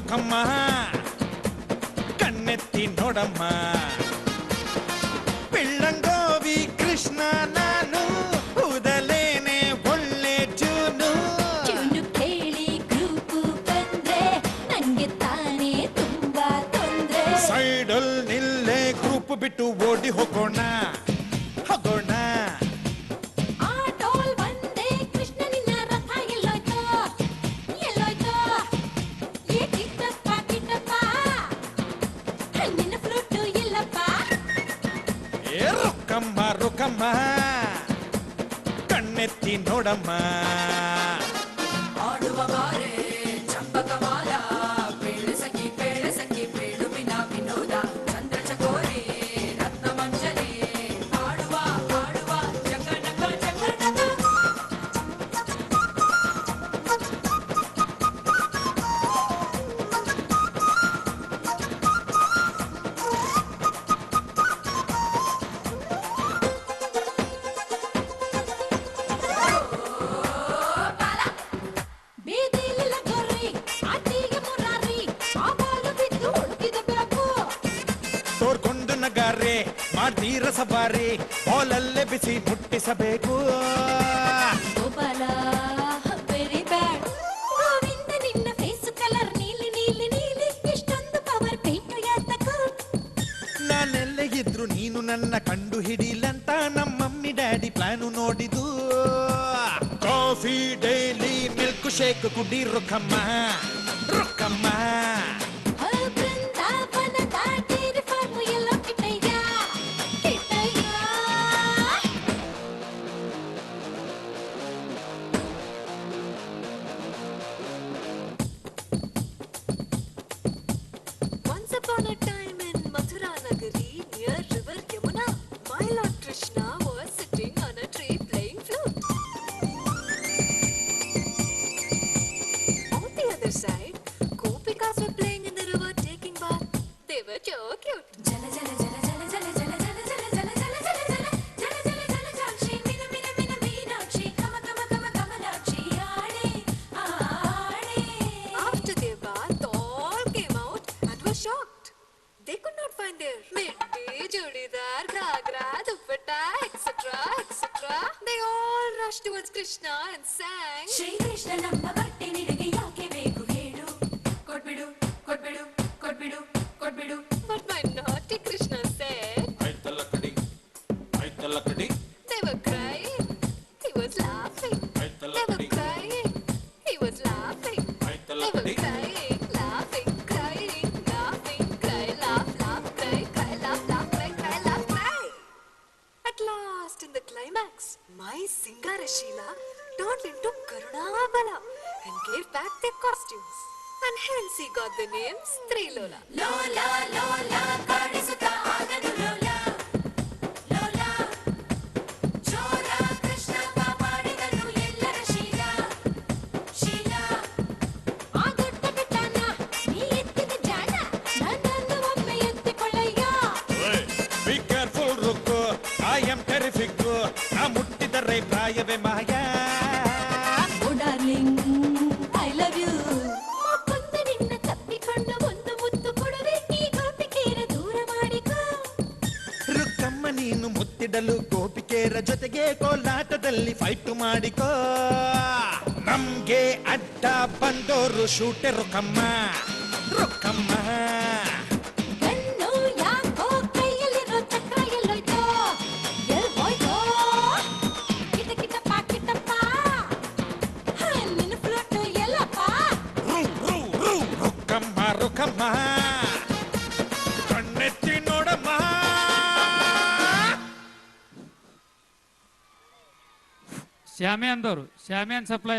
ರುಕ್ಕಮ್ಮ ಕಣ್ಣೆತ್ತಿ ನೋಡಮ್ಮ ಪಿಳ್ಳಂಗೋವಿ ಕೃಷ್ಣ ನಾನು ಊದಲೇನೆ ಒಳ್ಳೆ ಜೂನು ಚೂನು ಕೇಳಿ ಗ್ರೂಪು ಬಂದ್ರೆ ನಂಗೆ ತಾನೇ ತುಂಬಾ ತೊಂದ್ರೆ ಸೈಡಲ್ ನಿಲ್ಲೇ ಗ್ರೂಪ್ ಬಿಟ್ಟು ಓಡಿ ಹೋಗೋಣ ಹೋಗೋಣ ಆಟೋಲ್ ಬಂದೆ ಕೃಷ್ಣ ನಿನ್ನ ರಥ ಎಲ್ಲೋಯ್ತೋ ಎಲ್ಲೋಯ್ತೋ ಏ ಕಿಟ್ಟಪ್ಪ ಕಿಟ್ಟಪ್ಪ ನಿನ್ನ ಫ್ಲೂಟು ಇಲ್ಲಪ್ಪ ಏ ರುಕ್ಕಮ್ಮ ರುಕ್ಕಮ್ಮ ಕಣ್ಣೆತ್ತಿ ನೋಡಮ್ಮ ಆಡುವ ಬಾರೆ ಚಂಪಕಮಾಲ ಬೇಳೆ ಸಖಿ ಬೇಡುವಿನ ವಿನೋದ ಚಂದ್ರ ಚಕೋರಿ ರತ್ನ ಮಂಜರಿ ಆಡುವ ಆಡುವ ಜಗನಕ ಜಗನಕ ಬೀದಿಲಿಲ್ಲ ಗೊರ್ರಿ ಆಟಿಗೆ ಮುರಾರಿ ಆವಾಲು ಬಿದ್ದು ಹುಡುಕಿದ ಬೇಕು ತೋರ್ಕೊಂಡು ನಗಾರೆ ಮಾಡ್ತೀರ ಸವಾರಿ ಬಾಲಲ್ಲೇ ಬಿಸಿ ಮುಟ್ಟಿಸಬೇಕು ಗೋಪಾಲ ವೆರಿ ಬ್ಯಾಡ್ ಗೋವಿಂದ ನಿನ್ನ ಫೇಸ್ ಕಲರ್ ನೀಲಿ ನೀಲಿ ನೀಲಿ ಇಷ್ಟೊಂದು ಪವರ್ ಪೇಂಟ್ ಯಾತಕ ನಾನೆಲ್ಲ ಇದ್ರು ನೀನು ನನ್ನ ಕಂಡು ಹಿಡಿಲಂತ ನಮ್ಮಮ್ಮಿ ಡ್ಯಾಡಿ ಪ್ಲಾನು ನೋಡಿದು ಕಾಫಿ ಡೈಲಿ ಮಿಲ್ಕ್ ಶೇಕ್ ಕುಡಿ ರುಕ್ಕಮ್ಮ ರುಕ್ಕಮ್ಮ ಬೃಂದಾವನ ದಾಟಿರಿ ಫಾರ್ಮು ಎಲ್ಲೋ Kittayya Kittayya Once upon a time in Mathura Nagari, near river Yamuna, my Lord Krishna was sitting on a tree playing flute. On the other side, Gopikas were playing in the river taking bath. They were so cute. ಜಲ ಜಲ ಜಲ ಜಲ ಜಲ ಜಲ ಜಲ ಜಲ ಜಲ ಜಲ ಜಲ ಜಲ ಜಲ ಜಲ ಜಲ ಜಾಕ್ಷಿ ಮಿನ ಮಿನ ಮಿನ ಮೀನಾಕ್ಷಿ ಕಮ ಕಮ ಕಮ Kamalakshi ಆಡೆ ಆಡೆ After their bath, all came out and were shocked. They could not find their middi, chudidar, ghagra, dupatta, etc., etc. They all rushed towards Krishna and sang. Shri Krishna ನಮ್ಮ ಬಟ್ಟೆ ನಿನಗೆ ಯಾಕೆ ಬೇಕು ಹೇಳು ಕೊಟ್ಬಿಡು ಕೊಟ್ಬಿಡು ಕೊಟ್ಬಿಡು ಕೊಟ್ಬಿಡು But my naughty Krishna said, ಆಯ್ತಲ್ಲ ಕಡಿ ಆಯ್ತಲ್ಲ ಕಡಿ they were crying. He was laughing. They were crying. He was laughing. They were crying, laughing, crying, laughing, cry, laugh, laugh, cry, cry, laugh, laugh, cry, cry, laugh, cry. At last, in the climax, my Singara Sheila turned into Karunabala and gave back their costumes. And hence he got the name Strilola. ಲೋಲ ಲೋಲ ಕಾಣಿಸುತ್ತ ಆಗದು ಲೋಲ ಲೋಲ ಚೋರ ಕೃಷ್ಣ ಕಾಪಾಡಿದನು ಎಲ್ಲರ ಶೀಲ ಶೀಲ ಆ ದೊಡ್ಡ ಬೆಟ್ಟನ ನೀ ಎತ್ತಿದ ಜಾಣ ನನ್ನನ್ನು ಒಮ್ಮೆ ಎತ್ತಿಕೊಳ್ಳಯ್ಯ be careful Rukku I am terrific ನಾ ಮುಟ್ಟಿದರೆ ಪ್ರಾಯವೇ ಮಾಯ oh darling I love you Mukunda ನಿನ್ನ ತಪ್ಪಿಕೊಂಡು ಒಂದು ಮುತ್ತು ಕೊಡುವೆ ಈ ಗೋಪಿಕೆಯರ ದೂರ ಮಾಡಿಕೋ ರುಕ್ಕಮ್ಮ ನೀನು ಮುತ್ತಿಡಲು ಗೋಪಿಕೆಯರ ಜೊತೆಗೆ ಕೋಲಾಟದಲ್ಲಿ ಫೈಟ್ ಮಾಡಿಕೋ ನಮ್ಗೆ ಅಡ್ಡ ಬಂದೋರು ಶೂಟೆ ರುಕ್ಕಮ್ಮ ರುಕ್ಕಮ್ಮ ಗನ್ನು ಯಾಕೋ ಕೈಯಲ್ಲಿರೋ ಚಕ್ರ ಎಲ್ಲೋಯ್ತೋ ಎಲ್ ಹೋಯ್ತೋ ಕಿಟ ಕಿಟಪ್ಪ ಕಿಟಪ್ಪ ನಿನ್ನ ಫ್ಲೂಟು ಎಲ್ಲಪ್ಪ ರು ರು ರು ರುಕ್ಕಮ್ಮ ರುಕ್ಕಮ್ಮ ಕಣ್ಣೆತ್ತಿ ನೋಡಮ್ಮ ಶ್ಯಾಮ್ಯಾನ್ದವ್ರು ಶ್ಯಾಮ್ಯಾನ್ ಸಪ್ಲೈ